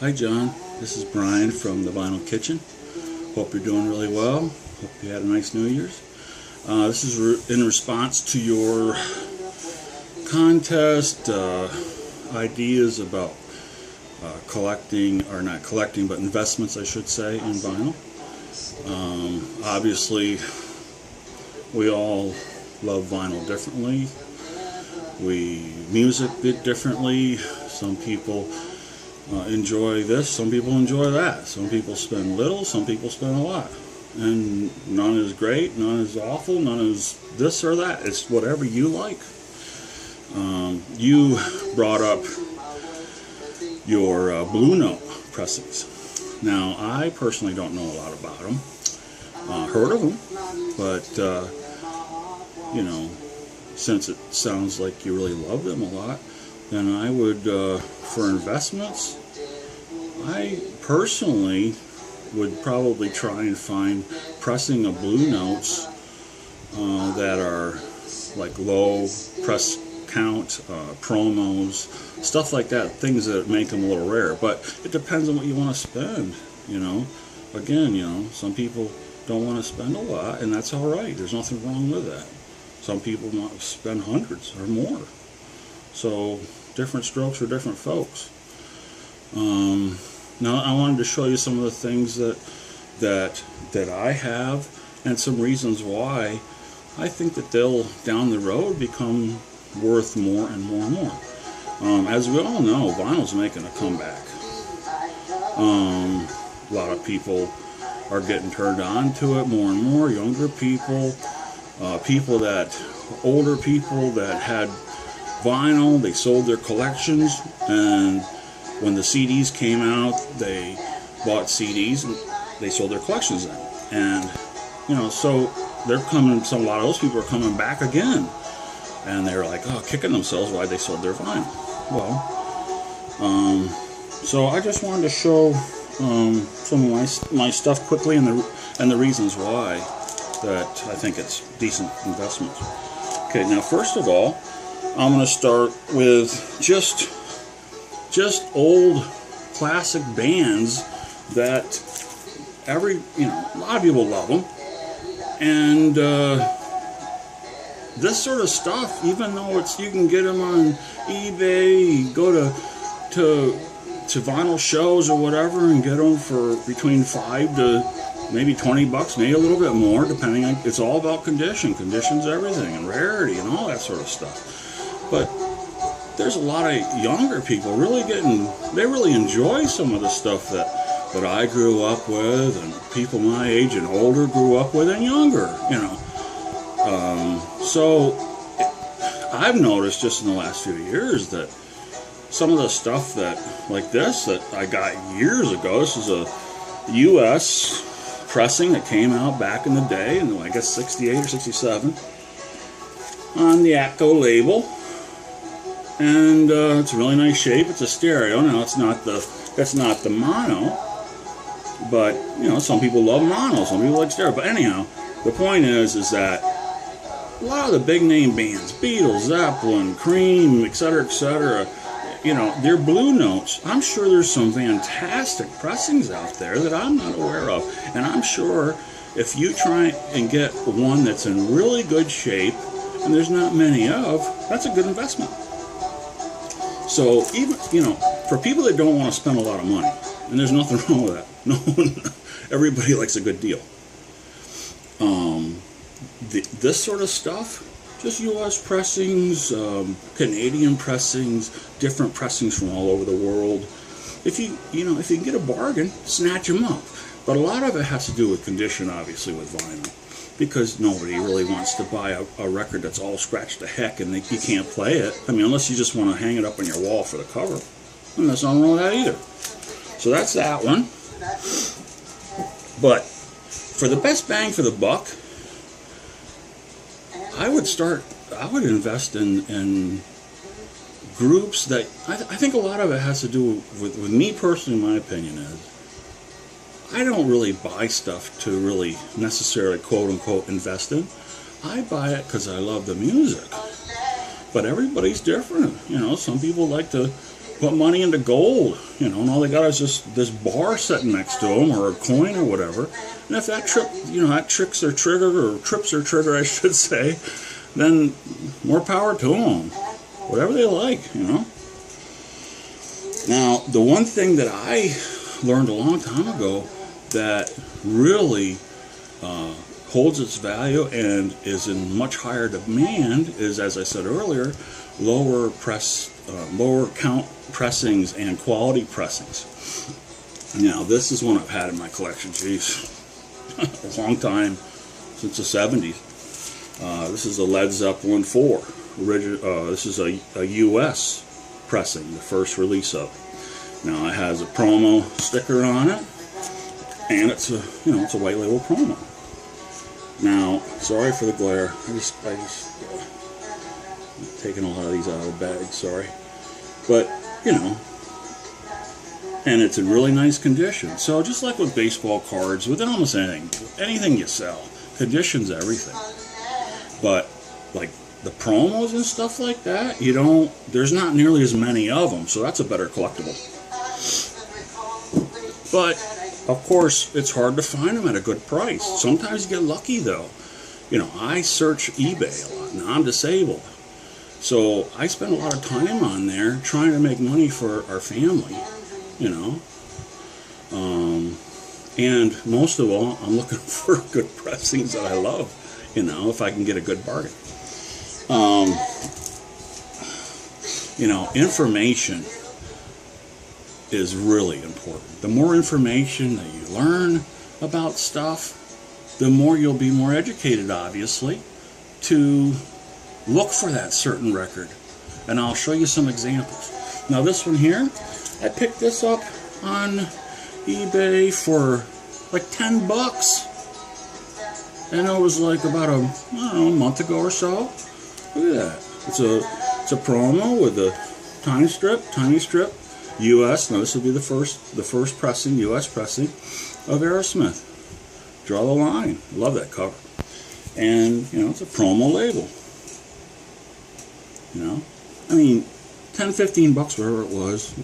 Hi John, this is Brian from the Vinyl Kitchen. Hope you're doing really well. Hope you had a nice New Year's. This is in response to your contest ideas about collecting, or not collecting, but investments I should say, in vinyl. Obviously, we all love vinyl differently. We music it differently. Some people enjoy this, some people enjoy that. Some people spend little, some people spend a lot. And none is great, none is awful, none is this or that. It's whatever you like. You brought up your Blue Note pressings. Now, I personally don't know a lot about them. Heard of them, but you know, since it sounds like you really love them a lot, then I would, for investments, I personally would probably try and find pressing of Blue Notes that are like low press count, promos, stuff like that, things that make them a little rare. But it depends on what you want to spend, you know. Again, you know, some people don't want to spend a lot, and that's all right. There's nothing wrong with that. Some people want to spend hundreds or more. So different strokes for different folks. Now I wanted to show you some of the things that I have, and some reasons why I think that they'll down the road become worth more and more and more. As we all know, vinyl's making a comeback. A lot of people are getting turned on to it more and more. Younger people, older people that had vinyl, they sold their collections, and when the CDs came out, they bought CDs and they sold their collections then. And you know, so they're coming. A lot of those people are coming back again, and they're like, oh, kicking themselves why they sold their vinyl. Well, so I just wanted to show some of my stuff quickly, and the reasons why that I think it's decent investments. Okay, now first of all, I'm going to start with just old classic bands that a lot of people love them, and this sort of stuff, even though you can get them on eBay, go to vinyl shows or whatever and get them for between $5 to maybe $20, maybe a little bit more, depending on. It's all about condition's everything, and rarity and all that sort of stuff. But there's a lot of younger people they really enjoy some of the stuff that I grew up with, and people my age and older grew up with, and younger, you know. So I've noticed just in the last few years that some of the stuff that, like this, that I got years ago, this is a U.S. pressing that came out back in the day, in I guess 68 or 67, on the Atco label. And it's a really nice shape. It's a stereo. Now it's not the mono, but you know, some people love mono, some people like stereo. But anyhow, the point is that a lot of the big name bands, Beatles, Zeppelin, Cream, etc., you know, they're Blue Notes. I'm sure there's some fantastic pressings out there that I'm not aware of, and I'm sure if you try and get one that's in really good shape, and there's not many of, that's a good investment. So even, you know, for people that don't want to spend a lot of money, and there's nothing wrong with that. No one, everybody likes a good deal. This sort of stuff, just U.S. pressings, Canadian pressings, different pressings from all over the world. If you can get a bargain, snatch them up. But a lot of it has to do with condition, obviously, with vinyl. Because nobody really wants to buy a record that's all scratched to heck and you can't play it. I mean, unless you just want to hang it up on your wall for the cover. And there's nothing wrong with that either. So that's that one. But for the best bang for the buck, I would invest in groups that, I think a lot of it has to do with me personally, my opinion is, I don't really buy stuff to really necessarily quote-unquote invest in. I buy it because I love the music. But everybody's different. You know, some people like to put money into gold, you know, and all they got is just this bar sitting next to them, or a coin or whatever. And if that trips their trigger, I should say, then more power to them. Whatever they like, you know. Now, the one thing that I learned a long time ago that really holds its value and is in much higher demand is, as I said earlier, lower count pressings and quality pressings. Now, this is one I've had in my collection, geez, a long time, since the 70s. This is a Led Zeppelin 4. This is a U.S. pressing, the first release of it. Now, it has a promo sticker on it, and it's a white label promo. Now, sorry for the glare. I just taking a lot of these out of the bag, sorry. But, you know, and it's in really nice condition. So just like with baseball cards, with almost anything you sell, condition's everything. But like the promos and stuff like that, there's not nearly as many of them, so that's a better collectible. But of course, it's hard to find them at a good price. Sometimes you get lucky, though. You know, I search eBay a lot. Now, I'm disabled, so I spend a lot of time on there trying to make money for our family, you know. And most of all, I'm looking for good pressings that I love, you know, if I can get a good bargain. You know, information is really important. The more information that you learn about stuff, the more you'll be more educated, obviously, to look for that certain record. And I'll show you some examples. Now, this one here, I picked this up on eBay for like 10 bucks. And it was like about a month ago or so. Look at that. It's a promo with a tiny strip, U.S. Now this will be the first pressing, U.S. pressing of Aerosmith. Draw the line. Love that cover. And, you know, it's a promo label. You know? I mean, 10, 15 bucks, whatever it was.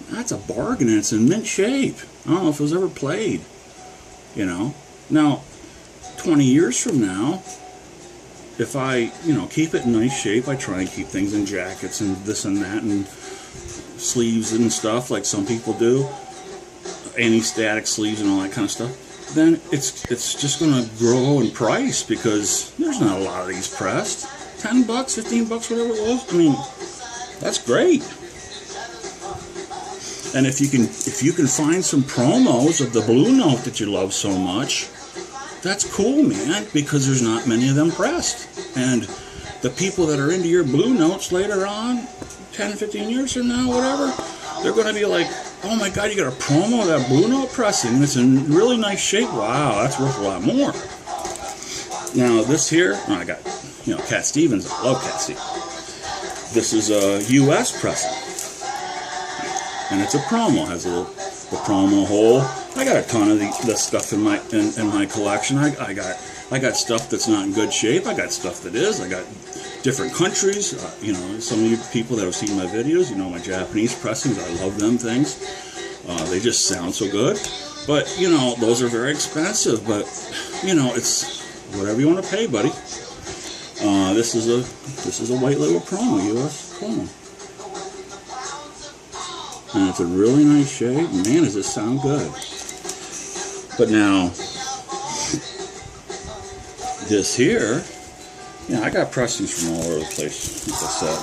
That's a bargain, and it's in mint shape. I don't know if it was ever played. You know? Now, 20 years from now, if I, you know, keep it in nice shape, I try and keep things in jackets and this and that and sleeves and stuff like some people do, anti-static sleeves and all that kind of stuff, then it's just going to grow in price because there's not a lot of these pressed. 10 bucks, 15 bucks, whatever it was. I mean, that's great. And if you can find some promos of the Blue Note that you love so much, that's cool, man, because there's not many of them pressed. And the people that are into your Blue Notes later on, 10, 15 years from now, whatever, they're going to be like, oh my God, you got a promo of that Blue Note pressing, and it's in really nice shape. Wow, that's worth a lot more. Now, this here, I got, you know, Cat Stevens. I love Cat Stevens. This is a U.S. pressing. And it's a promo. It has the promo hole. I got a ton of this stuff in my collection. I got stuff that's not in good shape. I got stuff that is. I got different countries. You know, some of you people that have seen my videos, you know my Japanese pressings. I love them things. They just sound so good. But you know, those are very expensive. But you know, it's whatever you want to pay, buddy. This is a white label promo, U.S. promo. And it's a really nice shape. Man, does this sound good. But now, this here, you know, I got pressings from all over the place, like I said.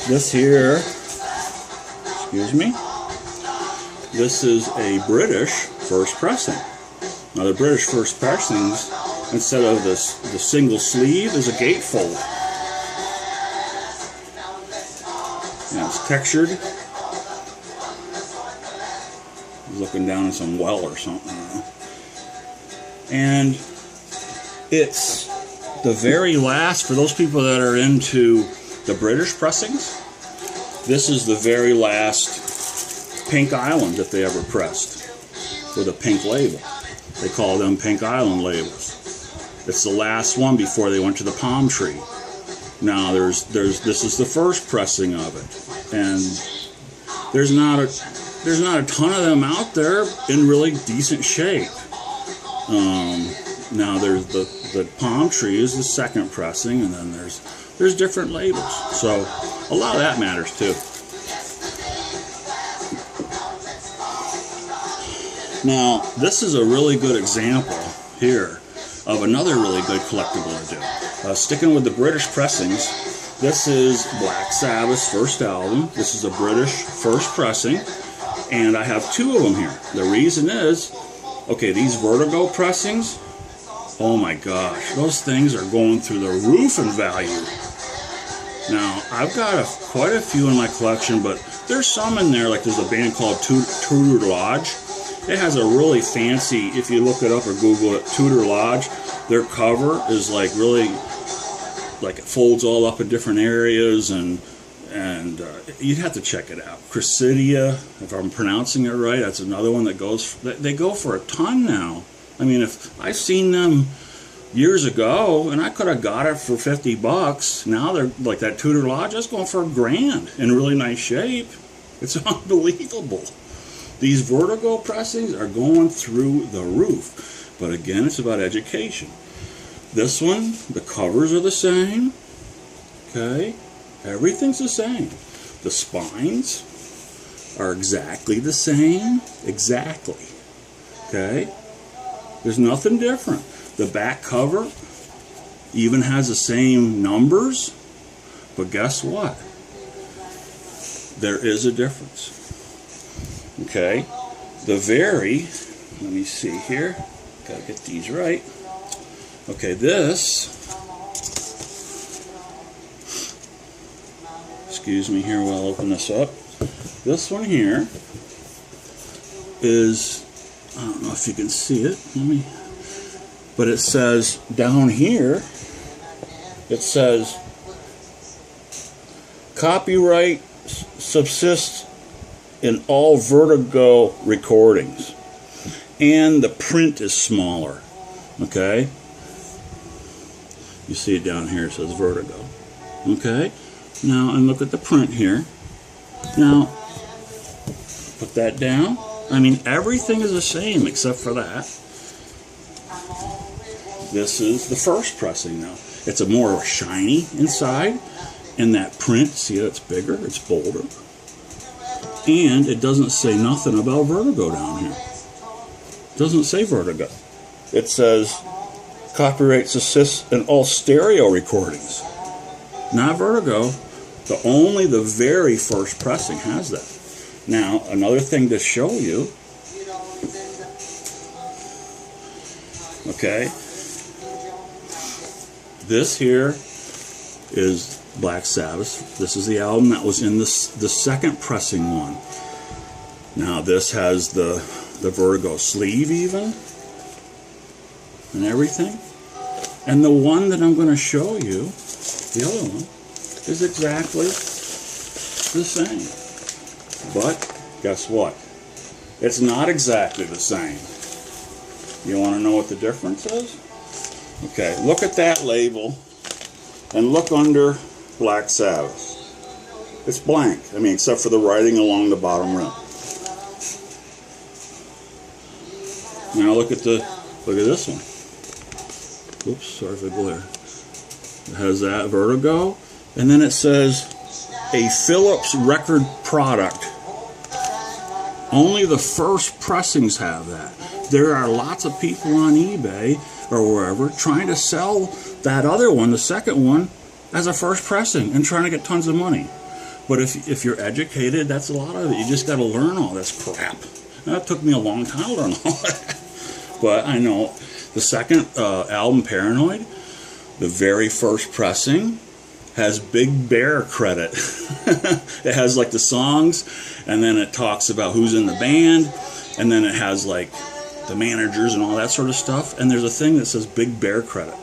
This here, excuse me, this is a British first pressing. Now, the British first pressings, instead of the single sleeve, is a gatefold. Now, it's textured. He's looking down at some well or something. I don't know. And it's the very last, for those people that are into the British pressings, this is the very last Pink Island that they ever pressed with a pink label. They call them Pink Island labels. It's the last one before they went to the palm tree. Now this is the first pressing of it, and there's not a ton of them out there in really decent shape. Now there's the palm tree is the second pressing, and then there's different labels. So a lot of that matters too. Now this is a really good example here of another really good collectible to do. Sticking with the British pressings, this is Black Sabbath's first album. This is a British first pressing, and I have two of them here. The reason is, okay, these Vertigo pressings, oh my gosh, those things are going through the roof in value. Now, I've got quite a few in my collection, but there's some in there, like there's a band called Tudor Lodge. It has a really fancy, if you look it up or Google it, Tudor Lodge, their cover is like really, like it folds all up in different areas, and you'd have to check it out. Chrysidia, if I'm pronouncing it right, that's another one that goes, they go for a ton now. I mean, if I've seen them years ago, and I could have got it for $50. Now they're like that Tudor Lodge, that's going for $1,000 in really nice shape. It's unbelievable. These Vertigo pressings are going through the roof. But again, it's about education. This one, the covers are the same. Okay? Everything's the same. The spines are exactly the same. Exactly. Okay? There's nothing different. The back cover even has the same numbers. But guess what? There is a difference. Okay, let me see here, gotta get these right. Okay, this, excuse me here while I open this up. This one here is, I don't know if you can see it, but it says down here, it says, copyright subsists in all Vertigo recordings, and the print is smaller. Okay, you see it down here, it says Vertigo. Okay, now and look at the print here. Now put that down. I mean, everything is the same except for that. This is the first pressing now. It's a more shiny inside, and that print, see, it's bigger, it's bolder. And it doesn't say nothing about Vertigo down here. It doesn't say Vertigo. It says copyright subsists in all stereo recordings. Not Vertigo. Only the very first pressing has that. Now, another thing to show you. Okay. This here is Black Sabbath. This is the album that was in the second pressing one. Now this has the Vertigo sleeve even and everything. And the one that I'm going to show you, the other one, is exactly the same. But guess what? It's not exactly the same. You want to know what the difference is? Okay, look at that label and look under Black Sabbath. It's blank. I mean, except for the writing along the bottom rim. Now look at this one. Oops, sorry for the glare. It has that Vertigo, and then it says a Philips record product. Only the first pressings have that. There are lots of people on eBay or wherever trying to sell that other one, the second one, as a first pressing and trying to get tons of money. But if you're educated, that's a lot of it. You just got to learn all this crap. And that took me a long time to learn all that. But I know the second album, Paranoid, the very first pressing, has Big Bear credit. It has like the songs, and then it talks about who's in the band, and then it has like the managers and all that sort of stuff. And there's a thing that says Big Bear credit.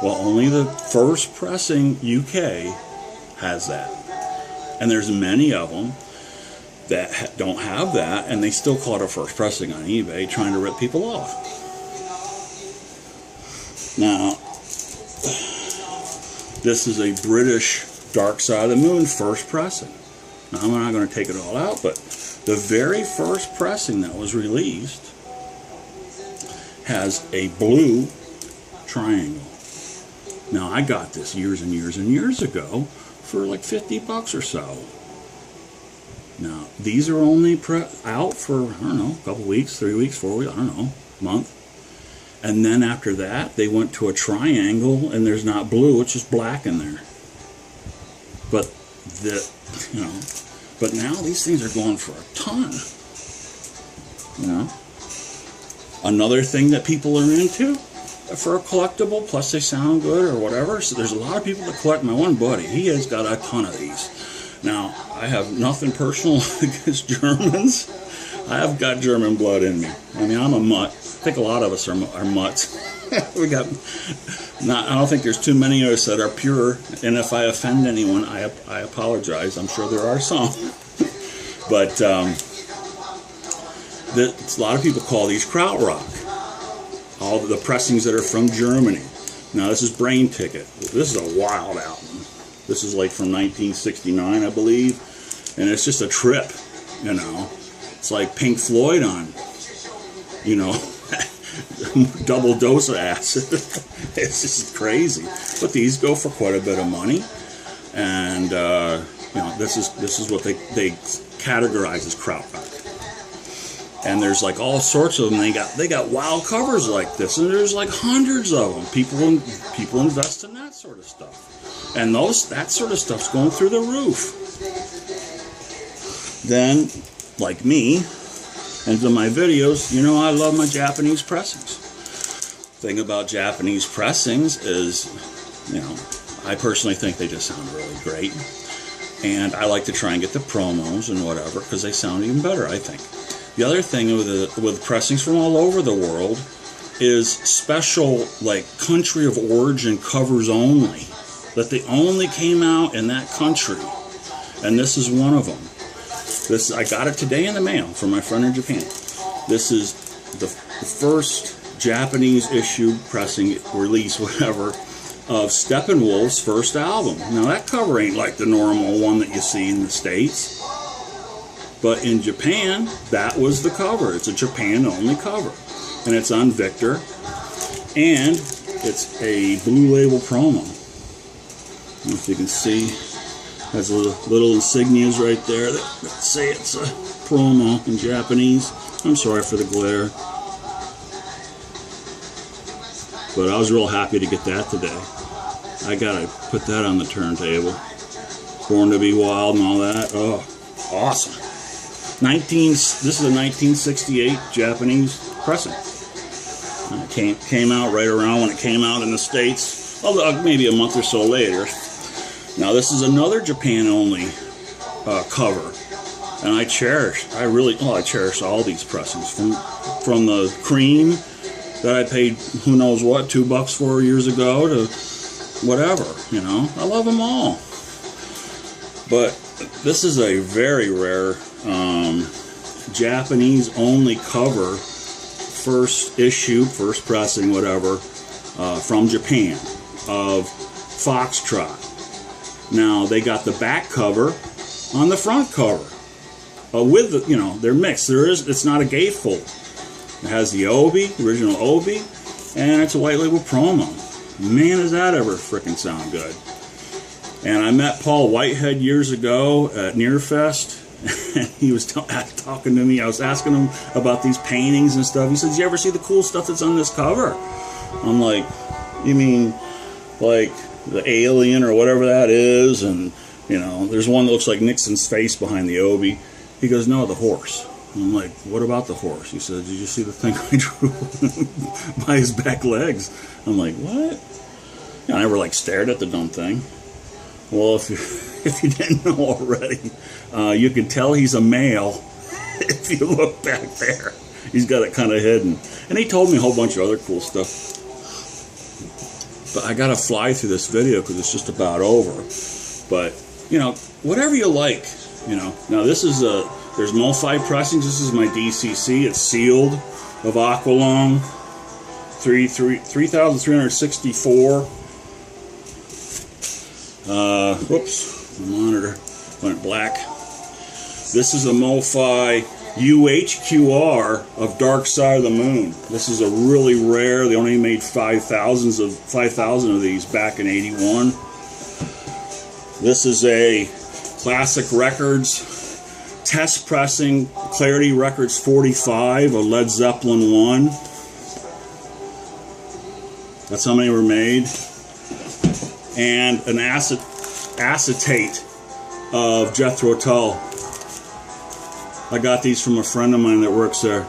Well, only the first pressing UK has that. And there's many of them that don't have that, and they still call it a first pressing on eBay, trying to rip people off. Now, This is a British Dark Side of the Moon first pressing. Now, I'm not going to take it all out, but the very first pressing that was released has a blue triangle. Now, I got this years and years and years ago for like 50 bucks or so. Now, these are only out for, I don't know, a couple weeks, 3 weeks, 4 weeks, I don't know, a month. And then after that, they went to a triangle, and there's not blue, it's just black in there. But but now these things are going for a ton. Another thing that people are into for a collectible, plus they sound good or whatever. So there's a lot of people that collect. My one buddy, he has got a ton of these. Now, I have nothing personal against Germans. I have got German blood in me. I mean, I'm a mutt. I think a lot of us are mutts. I don't think there's too many of us that are pure. And if I offend anyone, I apologize. I'm sure there are some. But a lot of people call these krautrock. All the pressings that are from Germany. Now, this is Brain Ticket. This is a wild album. This is like from 1969, I believe. And it's just a trip, It's like Pink Floyd on, double dose of acid. It's just crazy. But these go for quite a bit of money. And, this is what they categorize as krautrock. And there's like all sorts of them. They got wild covers like this, and there's like hundreds of them. People invest in that sort of stuff. And that sort of stuff's going through the roof. Then, like me, and in my videos, I love my Japanese pressings. Thing about Japanese pressings is, I personally think they just sound really great. And I like to try and get the promos and whatever, because they sound even better, I think. The other thing with pressings from all over the world is special, like, country of origin covers only. That they only came out in that country. And this is one of them. I got it today in the mail from my friend in Japan. This is the first Japanese issue pressing, release, whatever, of Steppenwolf's first album. Now, that cover ain't like the normal one that you see in the States. But in Japan, that was the cover. It's a Japan-only cover. And it's on Victor. And it's a Blue Label promo. I don't know if you can see. Has little insignias right there that say it's a promo in Japanese. I'm sorry for the glare. But I was real happy to get that today. I gotta put that on the turntable. Born to Be Wild and all that. Oh, awesome. This is a 1968 Japanese pressing. It came out right around when it came out in the States, maybe a month or so later. Now, this is another Japan-only cover, and I cherish all these pressings, from the Cream that I paid who knows what, $2 for years ago, to whatever, I love them all. But this is a very rare Japanese-only cover, first issue, first pressing, whatever, from Japan, of Foxtrot. Now, they got the back cover on the front cover. With, they're mixed. It's not a gatefold. It has the Obi, original Obi, and it's a white label promo. Man, does that ever frickin' sound good. And I met Paul Whitehead years ago at Nearfest, and he was talking to me. I was asking him about these paintings and stuff. He said, "Did you ever see the cool stuff that's on this cover?" I'm like, "You mean, like, the alien or whatever that is?" And, there's one that looks like Nixon's face behind the Obi. He goes, "No, the horse." I'm like, "What about the horse?" He said, "Did you see the thing I drew by his back legs?" I'm like, "What?" I never, stared at the dumb thing. Well, if you didn't know already, you can tell he's a male if you look back there. He's got it kind of hidden. And he told me a whole bunch of other cool stuff. But I gotta fly through this video because it's just about over. But, whatever you like, Now, this is there's MoFi pressings. This is my DCC. It's sealed, of Aqualung. 3,364. Whoops, the monitor went black. This is a MoFi UHQR of Dark Side of the Moon. This is a really rare. They only made 5,000 of these back in '81. This is a Classic Records test pressing, Clarity Records 45, a Led Zeppelin 1. That's how many were made. And an acetate of Jethro Tull. I got these from a friend of mine that works there.